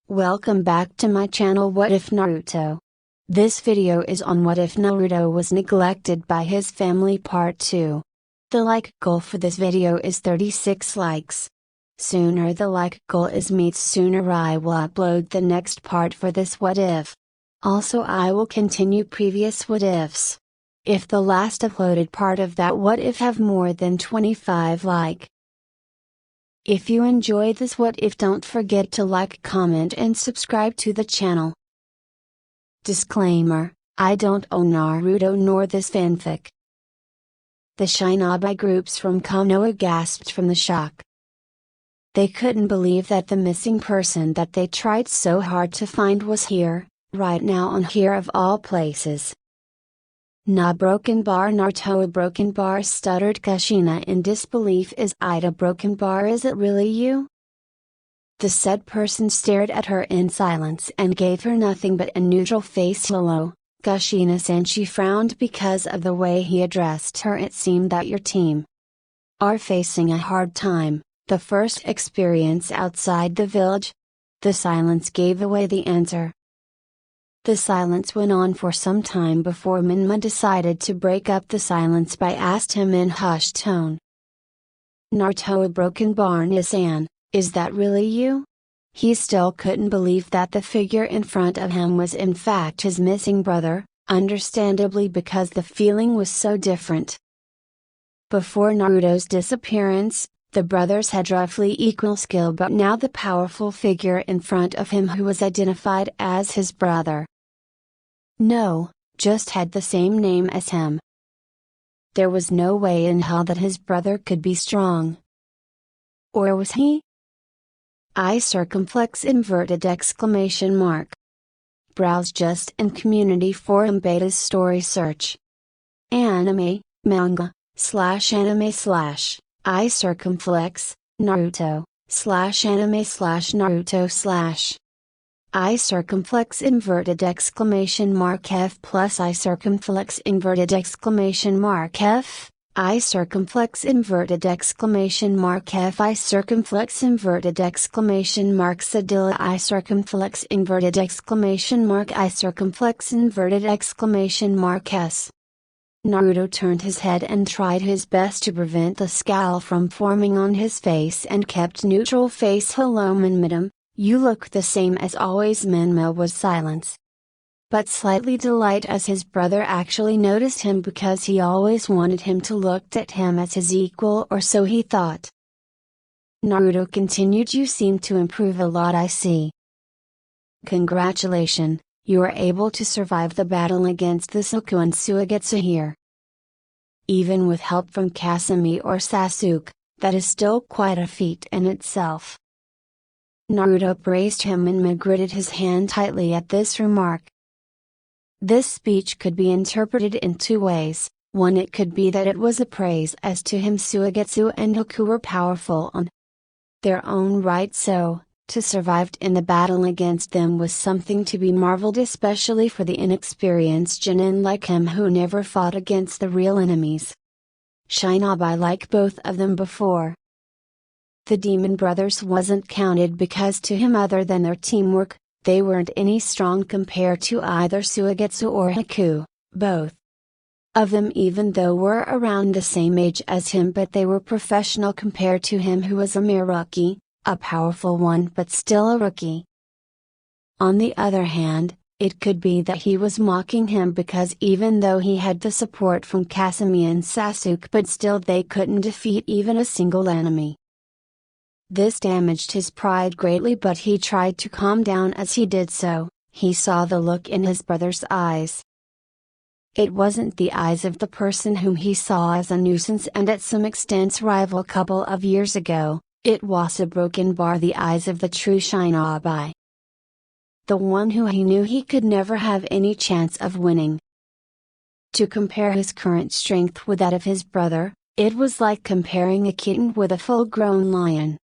Welcome back to my channel What If Naruto. This video is on what if Naruto was neglected by his family part 2. The like goal for this video is 36 likes. Sooner the like goal is met, sooner I will upload the next part for this what if. Also I will continue previous what ifs. If the last uploaded part of that what if have more than 25 like. If you enjoyed this what if, don't forget to like, comment and subscribe to the channel. Disclaimer, I don't own Naruto nor this fanfic. The Shinobi groups from Konoha gasped from the shock. They couldn't believe that the missing person that they tried so hard to find was here, right now on here of all places. Naruto a broken bar, stuttered Kushina in disbelief. Is Ida broken bar? Is it really you? The said person stared at her in silence and gave her nothing but a neutral face. Hello, Kushina-san. She frowned because of the way he addressed her. It seemed that your team are facing a hard time, the first experience outside the village. The silence gave away the answer. The silence went on for some time before Minma decided to break up the silence by asked him in hushed tone. Naruto a broken bar-san, is that really you? He still couldn't believe that the figure in front of him was in fact his missing brother, understandably because the feeling was so different. Before Naruto's disappearance, the brothers had roughly equal skill, but now the powerful figure in front of him who was identified as his brother. No, just had the same name as him. There was no way in hell that his brother could be strong. Or was he? I circumflex inverted exclamation mark. Browse just in community forum betas story search. Anime, manga, /anime/ I circumflex, Naruto, /anime/Naruto/ I circumflex inverted exclamation mark F plus I circumflex inverted exclamation mark F, I circumflex inverted exclamation mark F, I circumflex inverted exclamation mark Sadilla, I circumflex inverted exclamation mark I circumflex inverted exclamation mark S. Naruto turned his head and tried his best to prevent the scowl from forming on his face and kept neutral face. Hello Minma, you look the same as always. Minma was silent, but slightly delighted as his brother actually noticed him, because he always wanted him to look at him as his equal, or so he thought. Naruto continued, you seem to improve a lot, I see. Congratulations, you are able to survive the battle against the Suku and Suigetsu here. Even with help from Kasumi or Sasuke, that is still quite a feat in itself. Naruto praised him and gritted his hand tightly at this remark. This speech could be interpreted in two ways. One, it could be that it was a praise as to him. Suigetsu and Haku were powerful on their own right, so, to survive in the battle against them was something to be marveled, especially for the inexperienced Jonin like him who never fought against the real enemies. Shinobi like both of them before. The Demon Brothers wasn't counted because to him, other than their teamwork, they weren't any strong compared to either Suigetsu or Haku, both of them even though were around the same age as him, but they were professional compared to him who was a mere rookie, a powerful one but still a rookie. On the other hand, it could be that he was mocking him because even though he had the support from Kasumi and Sasuke, but still they couldn't defeat even a single enemy. This damaged his pride greatly, but he tried to calm down as he did so. He saw the look in his brother's eyes. It wasn't the eyes of the person whom he saw as a nuisance and at some extent rival couple of years ago, it was a broken bar, the eyes of the true Shinobi. The one who he knew he could never have any chance of winning. To compare his current strength with that of his brother, it was like comparing a kitten with a full-grown lion.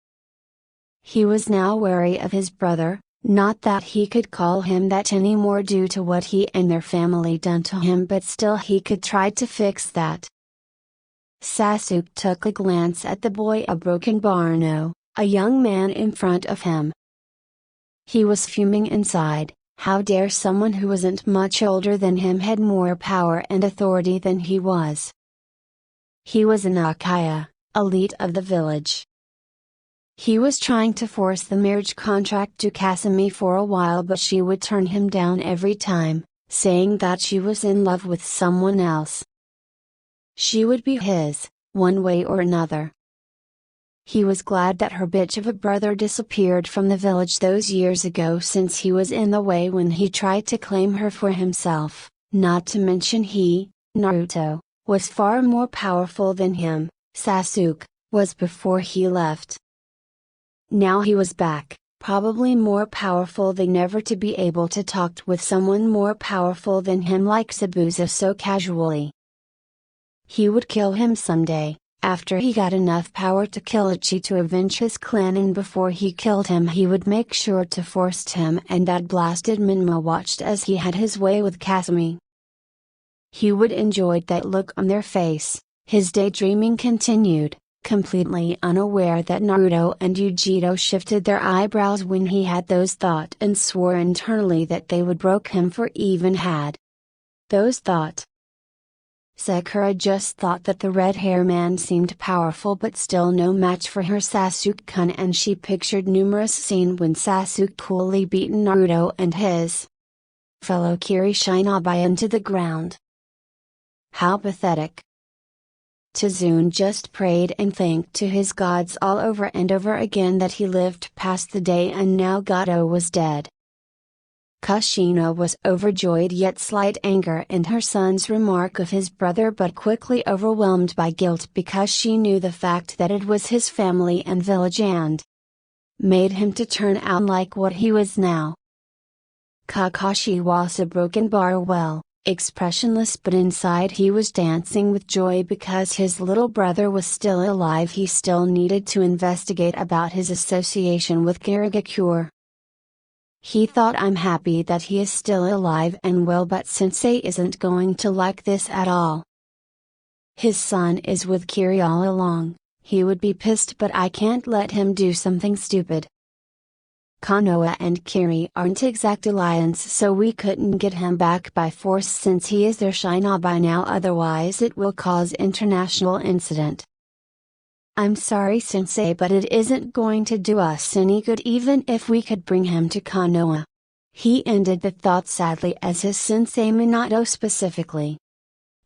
He was now wary of his brother, not that he could call him that anymore due to what he and their family done to him, but still he could try to fix that. Sasuke took a glance at the boy a broken bar, no, a young man in front of him. He was fuming inside. How dare someone who wasn't much older than him had more power and authority than he was. He was an Akaya, elite of the village. He was trying to force the marriage contract to Kasumi for a while, but she would turn him down every time, saying that she was in love with someone else. She would be his, one way or another. He was glad that her bitch of a brother disappeared from the village those years ago, since he was in the way when he tried to claim her for himself, not to mention he, Naruto, was far more powerful than him, Sasuke, was before he left. Now he was back, probably more powerful than ever, to be able to talk with someone more powerful than him like Zabuza so casually. He would kill him someday, after he got enough power to kill Ichi to avenge his clan, and before he killed him he would make sure to force him and that blasted Minma watched as he had his way with Kasumi. He would enjoy that look on their face. His daydreaming continued, completely unaware that Naruto and Yujiro shifted their eyebrows when he had those thoughts and swore internally that they would broke him for even had those thoughts. Sakura just thought that the red-hair man seemed powerful but still no match for her Sasuke-kun, and she pictured numerous scenes when Sasuke coolly beaten Naruto and his fellow Kirishinobi into the ground. How pathetic. Tazune just prayed and thanked to his gods all over and over again that he lived past the day and now Gato was dead. Kushina was overjoyed yet slight anger in her son's remark of his brother, but quickly overwhelmed by guilt because she knew the fact that it was his family and village and made him to turn out like what he was now. Kakashi was a broken bar, well, expressionless, but inside he was dancing with joy because his little brother was still alive. He still needed to investigate about his association with Kirigakure. He thought, I'm happy that he is still alive and well, but Sensei isn't going to like this at all. His son is with Kiri all along, he would be pissed, but I can't let him do something stupid. Konoha and Kiri aren't exact alliance, so we couldn't get him back by force since he is their shinobi now, otherwise it will cause international incident. I'm sorry Sensei, but it isn't going to do us any good even if we could bring him to Konoha. He ended the thought sadly as his sensei Minato specifically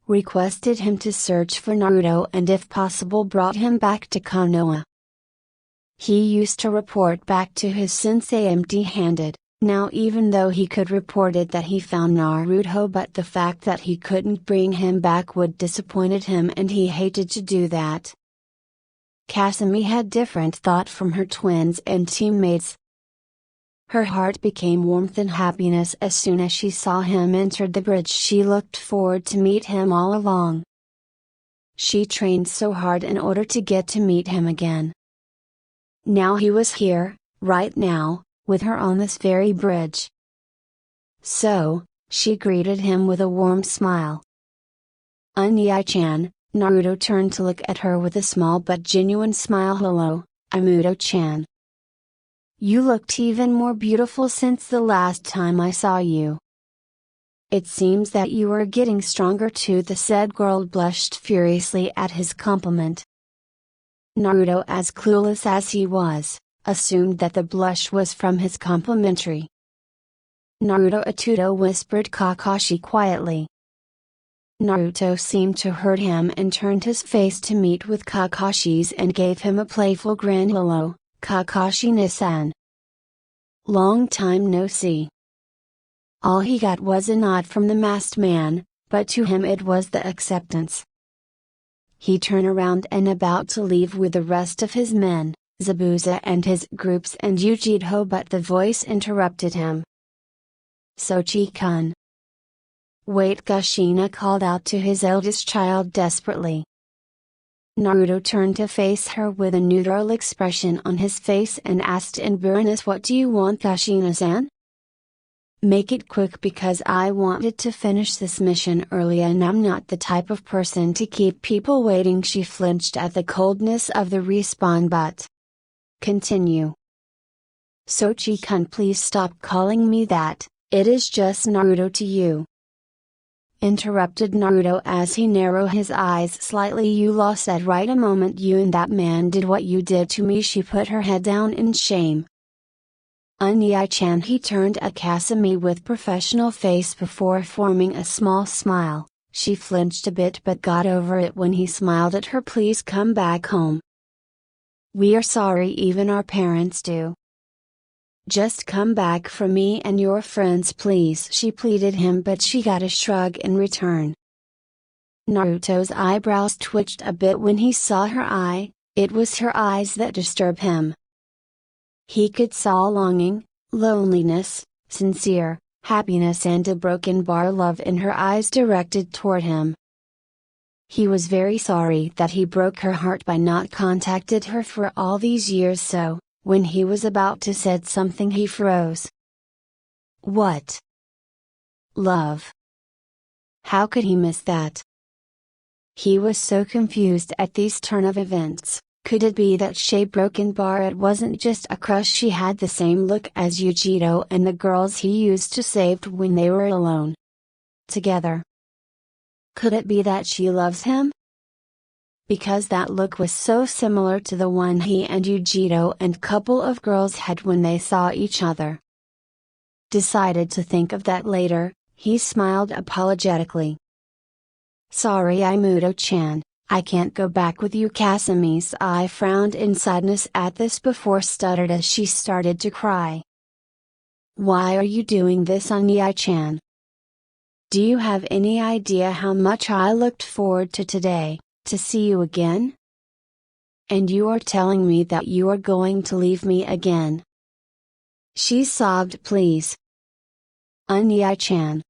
requested him to search for Naruto and if possible brought him back to Konoha. He used to report back to his sensei empty-handed. Now even though he could reported that he found Naruto, but the fact that he couldn't bring him back would disappointed him and he hated to do that. Kasumi had different thought from her twins and teammates. Her heart became warmth and happiness as soon as she saw him enter the bridge. She looked forward to meet him all along. She trained so hard in order to get to meet him again. Now he was here, right now, with her on this very bridge. So, she greeted him with a warm smile. Unai-chan. Naruto turned to look at her with a small but genuine smile. Hello, Imuto-chan. You looked even more beautiful since the last time I saw you. It seems that you are getting stronger too, the said girl blushed furiously at his compliment. Naruto, as clueless as he was, assumed that the blush was from his complimentary. Naruto Atuto, whispered Kakashi quietly. Naruto seemed to hurt him and turned his face to meet with Kakashi's and gave him a playful grin. Hello, Kakashi-san. Long time no see. All he got was a nod from the masked man, but to him it was the acceptance. He turned around and about to leave with the rest of his men, Zabuza and his groups and Yujiro, but the voice interrupted him. Sochi-kun. Wait, Kushina called out to his eldest child desperately. Naruto turned to face her with a neutral expression on his face and asked in bitterness, what do you want, Kushina-san? Make it quick because I wanted to finish this mission early and I'm not the type of person to keep people waiting. She flinched at the coldness of the respawn, but continue. Sochi-kun, please stop calling me that, it is just Naruto to you. Interrupted Naruto as he narrowed his eyes slightly. You lost at right a moment you and that man did what you did to me. She put her head down in shame. Unyai-chan, he turned at Kasumi with professional face before forming a small smile. She flinched a bit but got over it when he smiled at her. Please come back home. We are sorry, even our parents do. Just come back for me and your friends please, she pleaded him, but she got a shrug in return. Naruto's eyebrows twitched a bit when he saw her eye. It was her eyes that disturbed him. He could saw longing, loneliness, sincere happiness and a broken bar love in her eyes directed toward him. He was very sorry that he broke her heart by not contacted her for all these years, so when he was about to said something he froze. What? Love? How could he miss that? He was so confused at these turn of events. Could it be that she broken bar? It wasn't just a crush, she had the same look as Yujiro and the girls he used to save when they were alone together. Could it be that she loves him? Because that look was so similar to the one he and Yujiro and couple of girls had when they saw each other. Decided to think of that later, he smiled apologetically. Sorry Imuto-chan, I can't go back with you. Kasumi's eye frowned in sadness at this before stuttered as she started to cry. Why are you doing this, Unyai-chan? Do you have any idea how much I looked forward to today? To see you again? And you are telling me that you are going to leave me again? She sobbed. Please. Unyai-chan.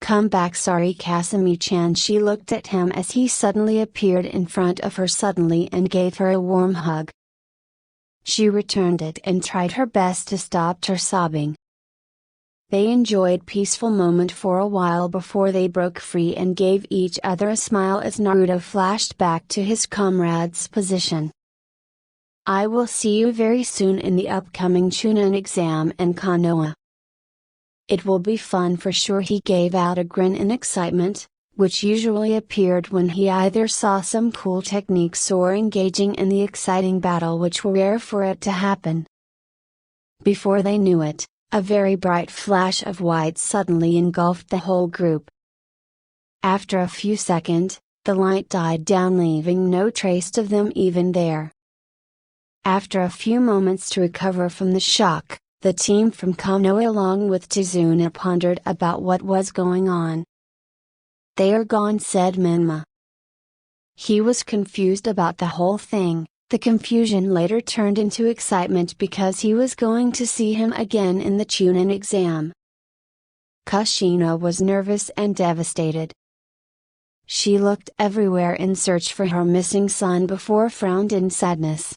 Come back. Sorry Kasumi-chan. She looked at him as he suddenly appeared in front of her suddenly and gave her a warm hug. She returned it and tried her best to stop her sobbing. They enjoyed peaceful moment for a while before they broke free and gave each other a smile as Naruto flashed back to his comrade's position. I will see you very soon in the upcoming Chunin exam in Konoha. It will be fun for sure. He gave out a grin in excitement, which usually appeared when he either saw some cool techniques or engaging in the exciting battle, which were rare for it to happen. Before they knew it, a very bright flash of white suddenly engulfed the whole group. After a few seconds, the light died down, leaving no trace of them even there. After a few moments to recover from the shock, the team from Konoha along with Tizuna pondered about what was going on. They are gone, said Menma. He was confused about the whole thing. The confusion later turned into excitement because he was going to see him again in the Chunin exam. Kushina was nervous and devastated. She looked everywhere in search for her missing son before frowned in sadness.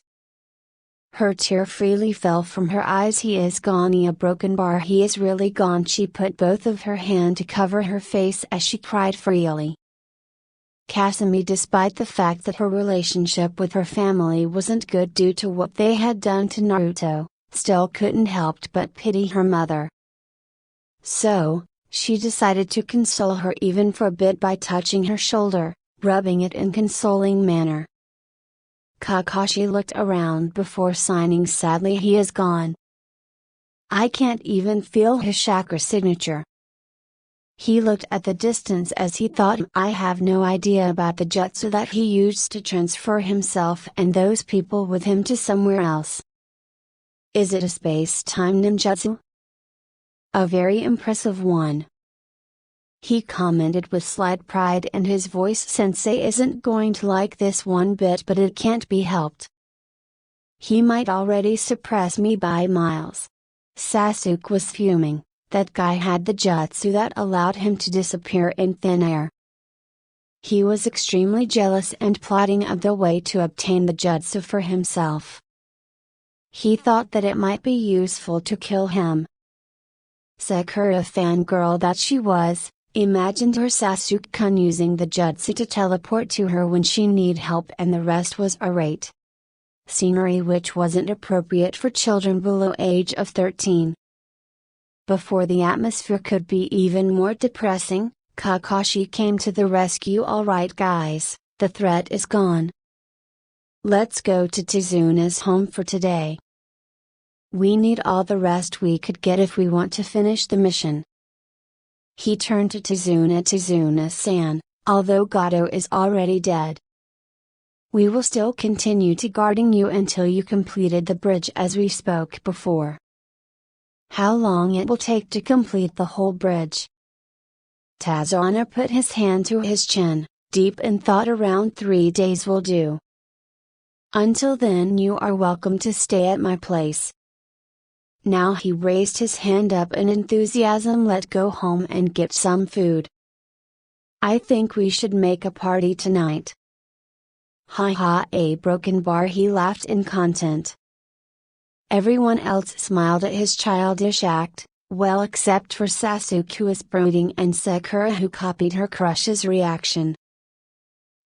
Her tear freely fell from her eyes. He is gone, a broken bar. He is really gone. She put both of her hands to cover her face as she cried freely. Kasumi, despite the fact that her relationship with her family wasn't good due to what they had done to Naruto, still couldn't help but pity her mother. So, she decided to console her even for a bit by touching her shoulder, rubbing it in consoling manner. Kakashi looked around before signing sadly. He is gone. I can't even feel his chakra signature. He looked at the distance as he thought, I have no idea about the jutsu that he used to transfer himself and those people with him to somewhere else. Is it a space-time ninjutsu? A very impressive one. He commented with slight pride in his voice. Sensei isn't going to like this one bit, but it can't be helped. He might already suppress me by miles. Sasuke was fuming. That guy had the jutsu that allowed him to disappear in thin air. He was extremely jealous and plotting of the way to obtain the jutsu for himself. He thought that it might be useful to kill him. Sakura, fangirl that she was, imagined her Sasuke-kun using the jutsu to teleport to her when she needed help, and the rest was irate. scenery which wasn't appropriate for children below age of 13. Before the atmosphere could be even more depressing, Kakashi came to the rescue. Alright guys, the threat is gone. Let's go to Tizuna's home for today. We need all the rest we could get if we want to finish the mission. He turned to Tizuna. Tizuna-san, although Gato is already dead, we will still continue to guarding you until you completed the bridge as we spoke before. How long it will take to complete the whole bridge? Tazuna put his hand to his chin, deep in thought. Around 3 days will do. Until then you are welcome to stay at my place. Now he raised his hand up in enthusiasm. Let's go home and get some food. I think we should make a party tonight. Ha ha, a broken bar. He laughed in content. Everyone else smiled at his childish act, well except for Sasuke, who was brooding, and Sakura, who copied her crush's reaction.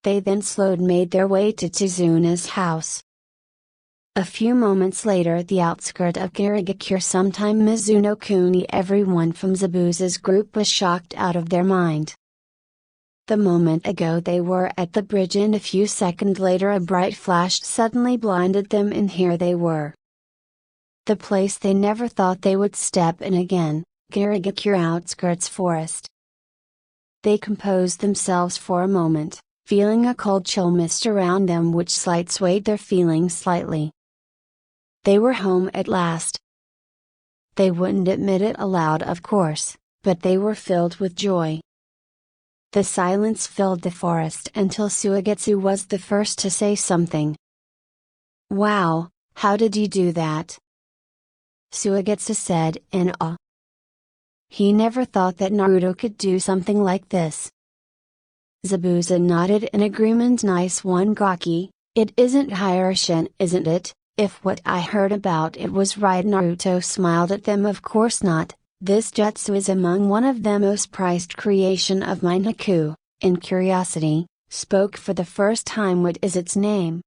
They then made their way to Tizuna's house. A few moments later, the outskirt of Garigakure, sometime Mizuno-kuni. Everyone from Zabuza's group was shocked out of their mind. The moment ago they were at the bridge, and a few seconds later a bright flash suddenly blinded them, and here they were. The place they never thought they would step in again, Garigakure outskirts forest. They composed themselves for a moment, feeling a cold chill mist around them which swayed their feelings slightly. They were home at last. They wouldn't admit it aloud, of course, but they were filled with joy. The silence filled the forest until Suigetsu was the first to say something. Wow, how did you do that? Suigetsu said in awe. He never thought that Naruto could do something like this. Zabuza nodded in agreement. Nice one, Gaki. It isn't Hiraishin, isn't it? If what I heard about it was right. Naruto smiled at them. Of course not. This jutsu is among one of the most prized creation of mine. Haku, in curiosity, spoke for the first time. What is its name?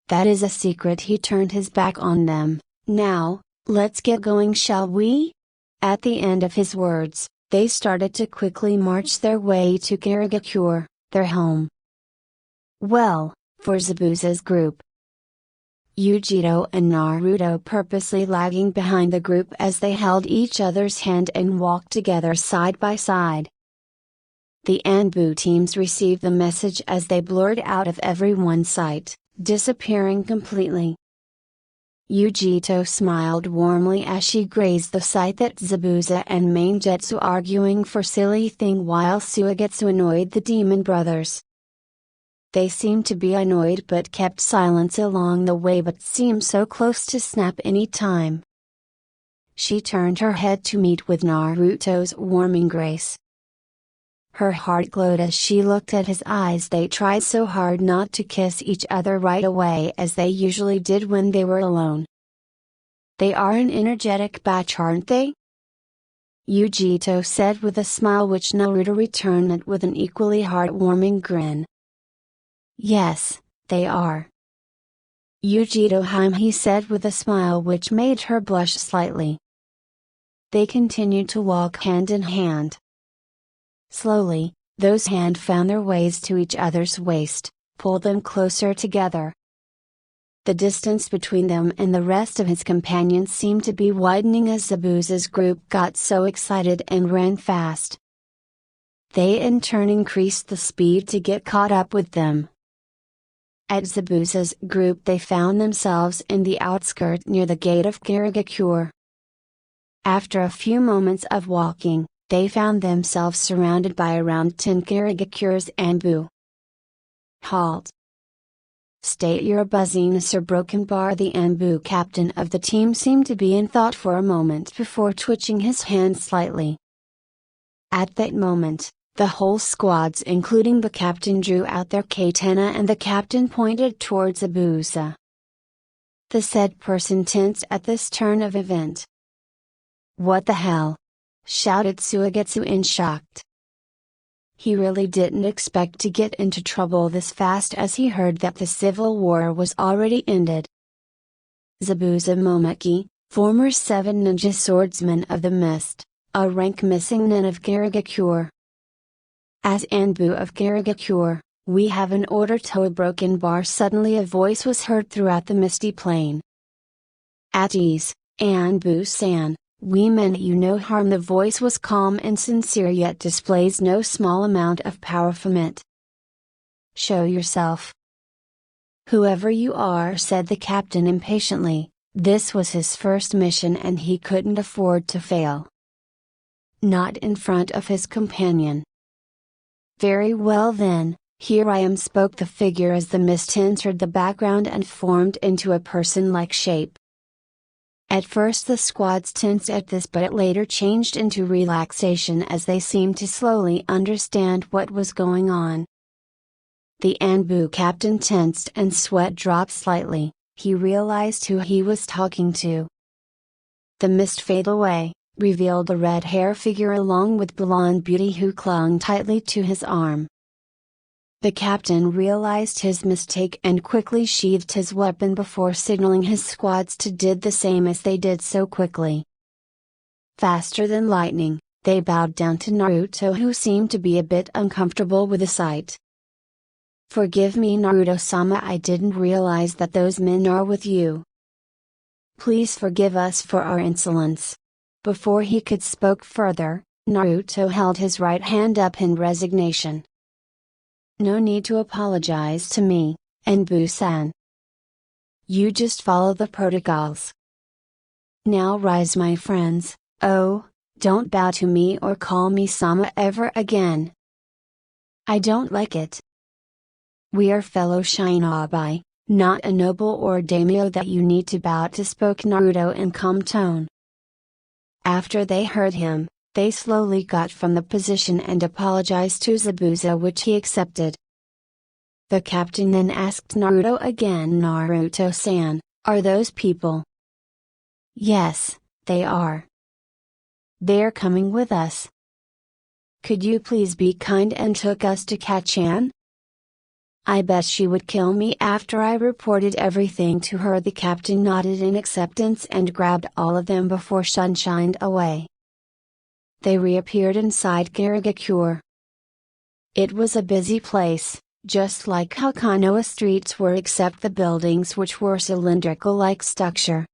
That is a secret. He turned his back on them. Now, let's get going, shall we? At the end of his words, they started to quickly march their way to Garigakure, their home. Well, for Zabuza's group, Yujiro and Naruto purposely lagging behind the group as they held each other's hand and walked together side by side. The Anbu teams received the message as they blurred out of everyone's sight, disappearing completely. Yujito smiled warmly as she grazed the sight that Zabuza and Maingetsu arguing for silly thing, while Suigetsu annoyed the demon brothers. They seemed to be annoyed but kept silence along the way, but seemed so close to snap any time. She turned her head to meet with Naruto's warming grace. Her heart glowed as she looked at his eyes. They tried so hard not to kiss each other right away as they usually did when they were alone. They are an energetic batch, aren't they? Yujito said with a smile, which Naruto returned with an equally heartwarming grin. Yes, they are. Yujito, he said with a smile which made her blush slightly. They continued to walk hand in hand. Slowly, those hands found their ways to each other's waist, pulled them closer together. The distance between them and the rest of his companions seemed to be widening as Zabuza's group got so excited and ran fast. They in turn increased the speed to get caught up with them. At Zabuza's group they found themselves in the outskirts near the gate of Garigakure. After a few moments of walking, they found themselves surrounded by around 10 Garigakure's Anbu. Halt! State your buzzing, Sir Broken Bar. The Anbu captain of the team seemed to be in thought for a moment before twitching his hand slightly. At that moment, the whole squads including the captain drew out their katana and the captain pointed towards Zabuza. The said person tensed at this turn of event. What the hell? Shouted Suigetsu in shock. He really didn't expect to get into trouble this fast as he heard that the civil war was already ended. Zabuza Momoki, former 7 ninja swordsman of the mist, a rank missing nin of Garigakure. As Anbu of Garigakure, we have an order to a broken bar. Suddenly a voice was heard throughout the misty plain. At ease, Anbu-san, we meant you no harm. The voice was calm and sincere yet displays no small amount of power from it. Show yourself. Whoever you are, said the captain impatiently. This was his first mission and he couldn't afford to fail. Not in front of his companion. Very well then, here I am, spoke the figure as the mist entered the background and formed into a person-like shape. At first the squads tensed at this, but it later changed into relaxation as they seemed to slowly understand what was going on. The Anbu captain tensed and sweat dropped slightly. He realized who he was talking to. The mist faded away, revealed a red-hair figure along with blonde beauty who clung tightly to his arm. The captain realized his mistake and quickly sheathed his weapon before signaling his squads to did the same as they did so quickly. Faster than lightning, they bowed down to Naruto, who seemed to be a bit uncomfortable with the sight. Forgive me, Naruto-sama, I didn't realize that those men are with you. Please forgive us for our insolence. Before he could spoke further, Naruto held his right hand up in resignation. No need to apologize to me, Anbu-san. You just follow the protocols. Now rise, my friends. Oh, don't bow to me or call me Sama ever again. I don't like it. We are fellow shinobi, not a noble or daimyo that you need to bow to, spoke Naruto in calm tone. After they heard him, they slowly got from the position and apologized to Zabuza, which he accepted. The captain then asked Naruto again, Naruto-san, are those people? Yes, they are. They're coming with us. Could you please be kind and took us to Kachan? I bet she would kill me after I reported everything to her. The captain nodded in acceptance and grabbed all of them before sunshined away. They reappeared inside Garigakure. It was a busy place, just like how Konoha streets were, except the buildings, which were cylindrical-like structure.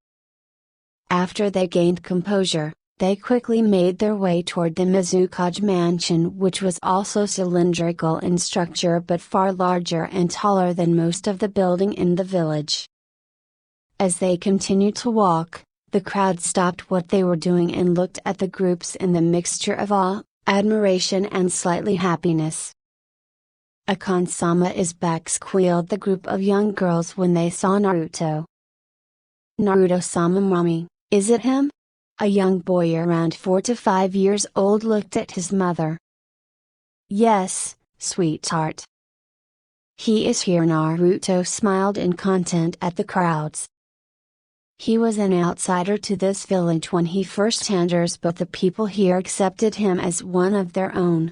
After they gained composure, they quickly made their way toward the Mizukage mansion, which was also cylindrical in structure but far larger and taller than most of the building in the village. As they continued to walk, the crowd stopped what they were doing and looked at the groups in the mixture of awe, admiration and slightly happiness. Akane-sama is back, squealed the group of young girls when they saw Naruto. Naruto-sama, mommy, is it him? A young boy around 4 to 5 years old looked at his mother. Yes, sweetheart. He is here. Naruto smiled in content at the crowds. He was an outsider to this village when he first enters, but the people here accepted him as one of their own.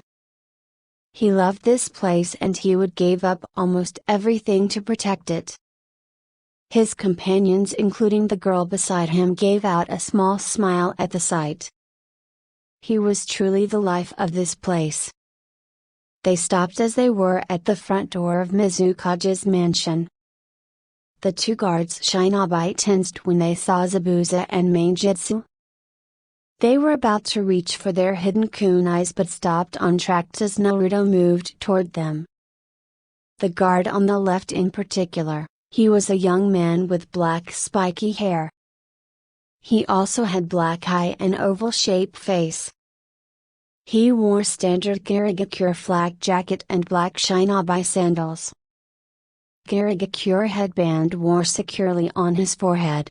He loved this place and he would give up almost everything to protect it. His companions, including the girl beside him, gave out a small smile at the sight. He was truly the life of this place. They stopped as they were at the front door of Mizukage's mansion. The two guards shinobi tensed when they saw Zabuza and Manjutsu. They were about to reach for their hidden kunais but stopped on track as Naruto moved toward them. The guard on the left in particular, he was a young man with black spiky hair. He also had black eye and oval-shaped face. He wore standard Garigakure flak jacket and black shinobi sandals. Garigakure headband wore securely on his forehead.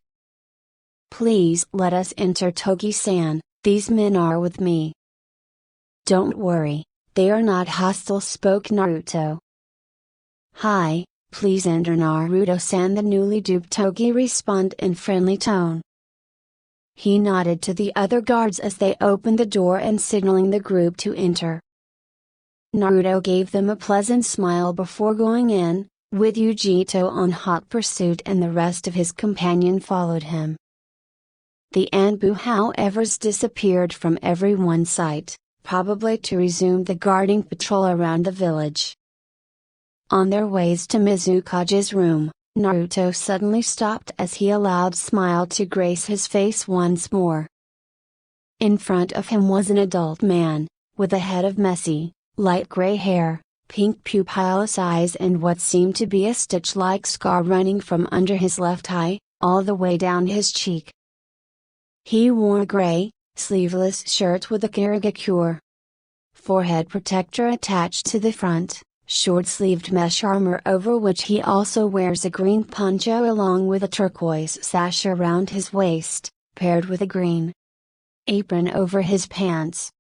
Please let us enter, Togi-san, these men are with me. Don't worry, they are not hostile, spoke Naruto. Hi, please enter, Naruto-san, the newly duped Togi responded in friendly tone. He nodded to the other guards as they opened the door and signaling the group to enter. Naruto gave them a pleasant smile before going in, with Yujito on hot pursuit and the rest of his companion followed him. The Anbu however disappeared from everyone's sight, probably to resume the guarding patrol around the village. On their ways to Mizukage's room, Naruto suddenly stopped as he allowed smile to grace his face once more. In front of him was an adult man, with a head of messy, light gray hair, pink pupilless eyes and what seemed to be a stitch-like scar running from under his left eye, all the way down his cheek. He wore a gray, sleeveless shirt with a karigakure forehead protector attached to the front, short-sleeved mesh armor over which he also wears a green poncho along with a turquoise sash around his waist, paired with a green apron over his pants.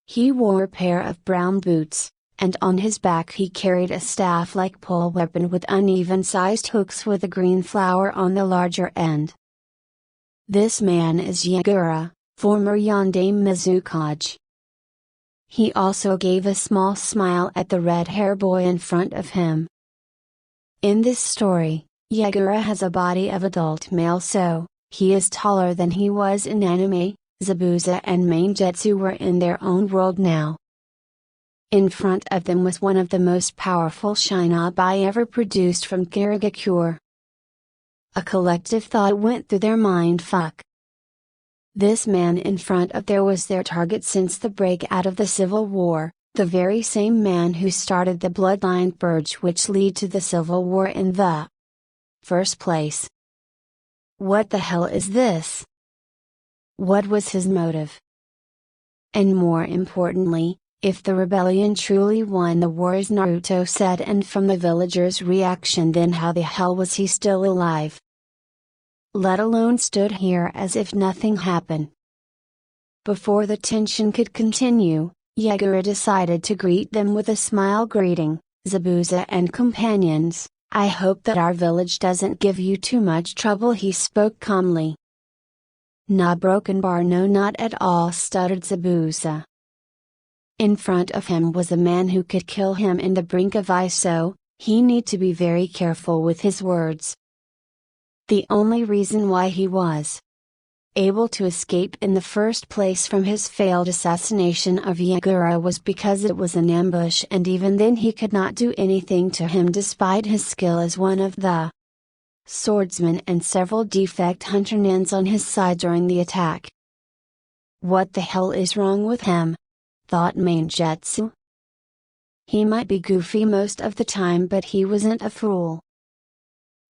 He wore a pair of brown boots, and on his back he carried a staff-like pole weapon with uneven-sized hooks with a green flower on the larger end. This man is Yagura, former Yondaime Mizukage. He also gave a small smile at the red-hair boy in front of him. In this story, Yagura has a body of adult male, so he is taller than he was in anime. Zabuza and Mainjutsu were in their own world now. In front of them was one of the most powerful shinobi ever produced from karigakure. A collective thought went through their mind. Fuck. This man in front of there was their target since the breakout of the Civil War, the very same man who started the bloodline purge which led to the Civil War in the first place. What the hell is this? What was his motive? And more importantly, if the rebellion truly won the war as Naruto said and from the villagers' reaction, then how the hell was he still alive? Let alone stood here as if nothing happened. Before the tension could continue, Yagura decided to greet them with a smile. Greeting, Zabuza and companions, I hope that our village doesn't give you too much trouble, he spoke calmly. Nah, broken bar, no, not at all, stuttered Zabuza. In front of him was a man who could kill him in the brink of eye, so he need to be very careful with his words. The only reason why he was able to escape in the first place from his failed assassination of Yagura was because it was an ambush, and even then he could not do anything to him despite his skill as one of the swordsmen and several defect hunter nins on his side during the attack. What the hell is wrong with him? Thought Mainjutsu. He might be goofy most of the time, but he wasn't a fool.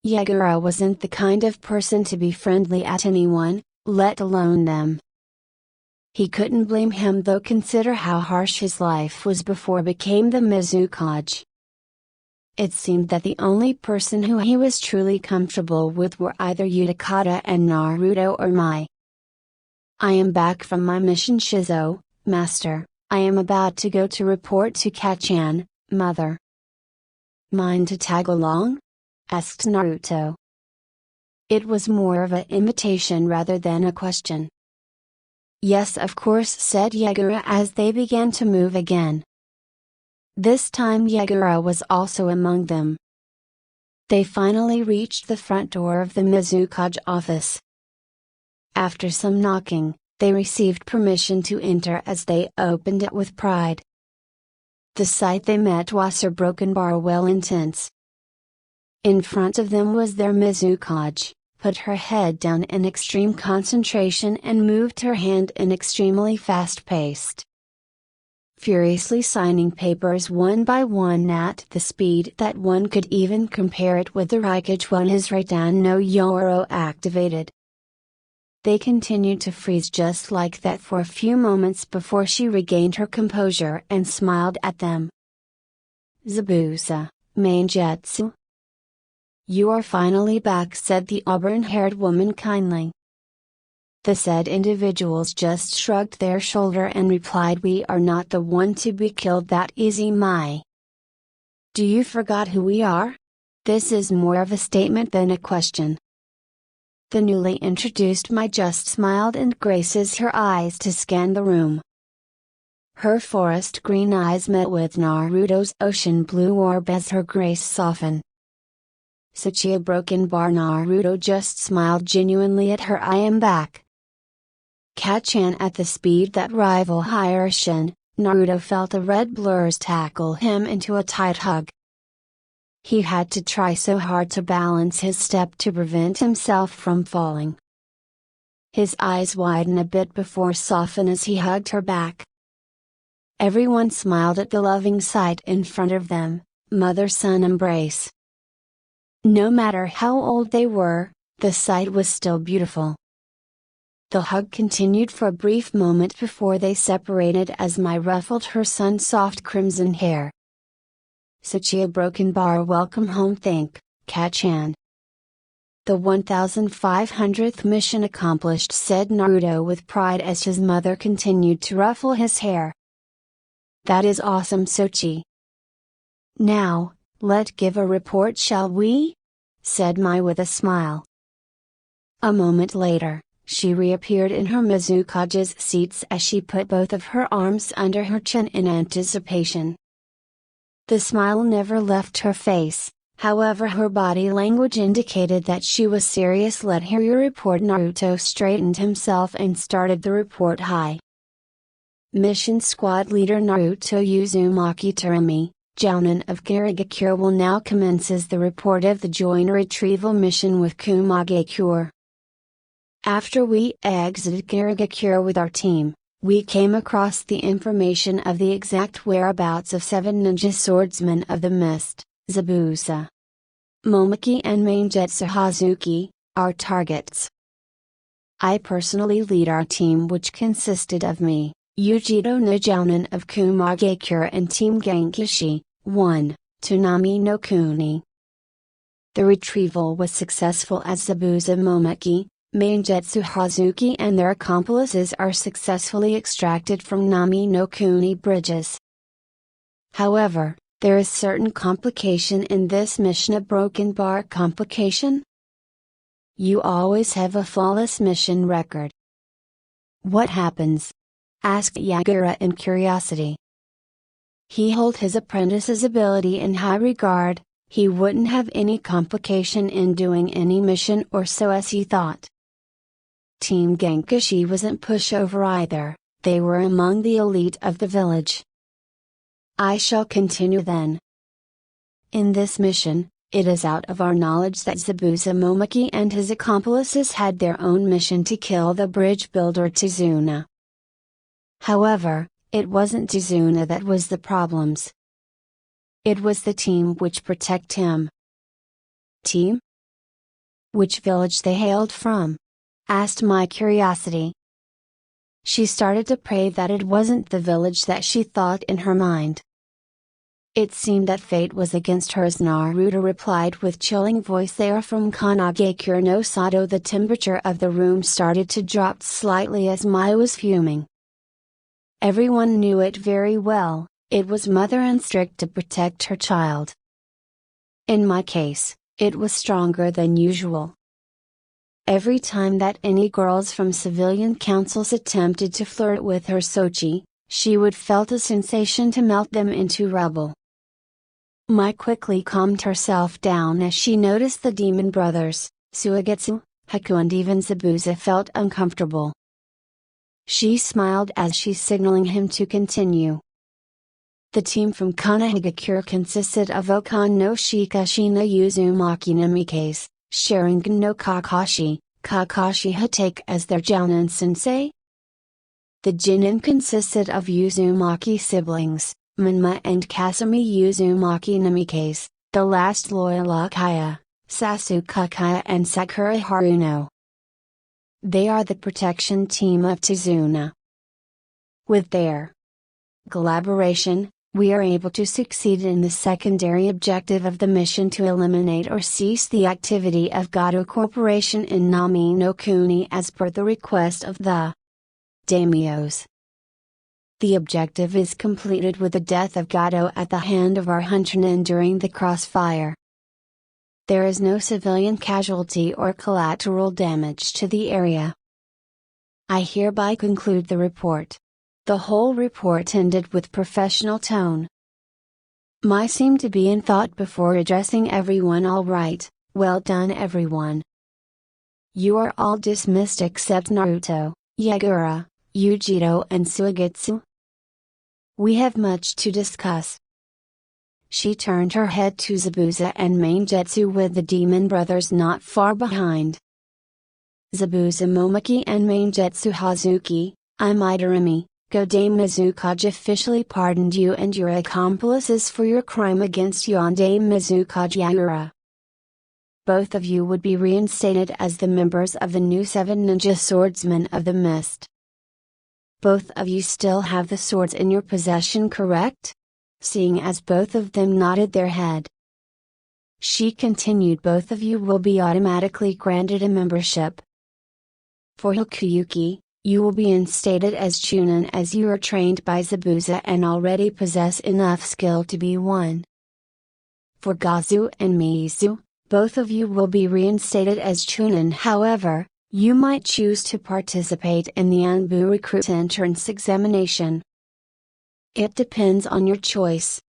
Yagura wasn't the kind of person to be friendly at anyone, let alone them. He couldn't blame him though, consider how harsh his life was before became the Mizukage. It seemed that the only person who he was truly comfortable with were either Utakata and Naruto or Mai. I am back from my mission, Shizo, master. I am about to go to report to Kachan, mother. Mind to tag along? Asked Naruto. It was more of an invitation rather than a question. Yes, of course, said Yagura as they began to move again. This time Yagura was also among them. They finally reached the front door of the Mizukage office. After some knocking, they received permission to enter as they opened it with pride. The sight they met was her broken bar well intense. In front of them was their Mizukage, put her head down in extreme concentration and moved her hand in extremely fast-paced, furiously signing papers one by one at the speed that one could even compare it with the Raikage when his Raiden no Yoro activated. They continued to freeze just like that for a few moments before she regained her composure and smiled at them. Zabuza, Mainjutsu. You are finally back, said the auburn-haired woman kindly. The said individuals just shrugged their shoulder and replied, we are not the one to be killed that easy, Mai. Do you forgot who we are? This is more of a statement than a question. The newly introduced Mai just smiled and graces her eyes to scan the room. Her forest green eyes met with Naruto's ocean blue orb as her grace softened. Such a broken bar. Naruto just smiled genuinely at her. I am back. Catching at the speed that rival Hirshin, Naruto felt a red blurs tackle him into a tight hug. He had to try so hard to balance his step to prevent himself from falling. His eyes widened a bit before softening as he hugged her back. Everyone smiled at the loving sight in front of them, mother-son embrace. No matter how old they were, the sight was still beautiful. The hug continued for a brief moment before they separated as Mai ruffled her son's soft crimson hair. Such a broken bar. Welcome home. Thank, Kachan. The 1500th mission accomplished, said Naruto with pride as his mother continued to ruffle his hair. That is awesome, Sochi. Now, let's give a report, shall we? Said Mai with a smile. A moment later, she reappeared in her Mizukage's seats as she put both of her arms under her chin in anticipation. The smile never left her face, however her body language indicated that she was serious. Let hear your report. Naruto straightened himself and started the report. Hi. Mission Squad Leader Naruto Uzumaki Terumi, Jounin of Kirigakure will now commences the report of the joint retrieval mission with Kumagakure. After we exited Kirigakure with our team, we came across the information of the exact whereabouts of 7 ninja swordsmen of the mist, Zabuza, Momoki and Mainjutsu Hazuki, our targets. I personally lead our team, which consisted of me, Yujiro no Jounin of Kumagakure, and Team Genkishi, 1, Toonami no Kuni. The retrieval was successful as Zabuza, Momoki, Mainjutsu Hazuki and their accomplices are successfully extracted from Nami no Kuni bridges. However, there is certain complication in this mission. A broken bar complication? You always have a flawless mission record. What happens? Asked Yagura in curiosity. He held his apprentice's ability in high regard, he wouldn't have any complication in doing any mission, or so as he thought. Team Genkishi wasn't pushover either, they were among the elite of the village. I shall continue then. In this mission, it is out of our knowledge that Zabuza Momoki and his accomplices had their own mission to kill the bridge builder Tizuna. However, it wasn't Tizuna that was the problems. It was the team which protect him. Team? Which village they hailed from? Asked my curiosity. She started to pray that it wasn't the village that she thought in her mind. It seemed that fate was against her, as Naruto replied with chilling voice. They are from Kanagakure no Sato. The temperature of the room started to drop slightly as Mai was fuming. Everyone knew it very well, it was mother and strict to protect her child. In my case, it was stronger than usual. Every time that any girls from civilian councils attempted to flirt with her Sochi, she would felt a sensation to melt them into rubble. Mai quickly calmed herself down as she noticed the demon brothers, Suigetsu, Haku and even Zabuza felt uncomfortable. She smiled as she signaling him to continue. The team from Kanahigakure consisted of Okan no Shikashi no Uzumaki Namikaze, Sharingan no Kakashi, Kakashi Hatake as their Jounin sensei. The Jinin consisted of Uzumaki siblings, Manma and Kasumi Uzumaki Namikaze, the last loyal Akaya, Sasuke Akaya and Sakura Haruno. They are the protection team of Tizuna. With their collaboration, we are able to succeed in the secondary objective of the mission to eliminate or cease the activity of Gato Corporation in Nami no Kuni as per the request of the daimyos. The objective is completed with the death of Gato at the hand of our huntermen during the crossfire. There is no civilian casualty or collateral damage to the area. I hereby conclude the report. The whole report ended with professional tone. "My seemed to be in thought before addressing everyone. All right, well done everyone. You are all dismissed except Naruto, Yagura, Yujito and Suigetsu. We have much to discuss." She turned her head to Zabuza and Maingetsu with the demon brothers not far behind. "Zabuza Momoki and Maingetsu Hazuki, I Midorimi, Godai Mizukage officially pardoned you and your accomplices for your crime against Yonde Mizukage Yagura. Both of you would be reinstated as the members of the new 7 Ninja Swordsmen of the Mist. Both of you still have the swords in your possession, correct?" Seeing as both of them nodded their head, she continued, "Both of you will be automatically granted a membership. For Hokuyuki, you will be instated as Chunin as you are trained by Zabuza and already possess enough skill to be one. For Gazu and Mizu, both of you will be reinstated as Chunin. However, you might choose to participate in the Anbu recruit entrance examination. It depends on your choice."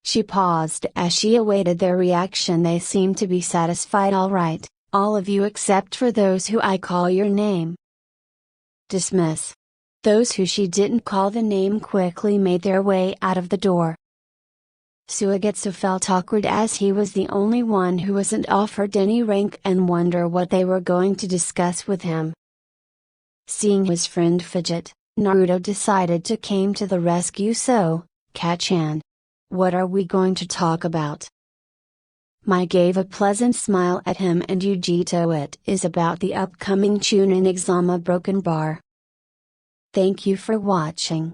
She paused as she awaited their reaction. They seemed to be satisfied. "All right, all of you except for those who I call your name." "Dismiss." Those who she didn't call the name quickly made their way out of the door. Suigetsu felt awkward as he was the only one who wasn't offered any rank and wonder what they were going to discuss with him. Seeing his friend fidget, Naruto decided to come to the rescue. "So, Kachan, what are we going to talk about?" Mai gave a pleasant smile at him and Yujito. "It is about the upcoming Chunin exam Broken Bar. Thank you for watching.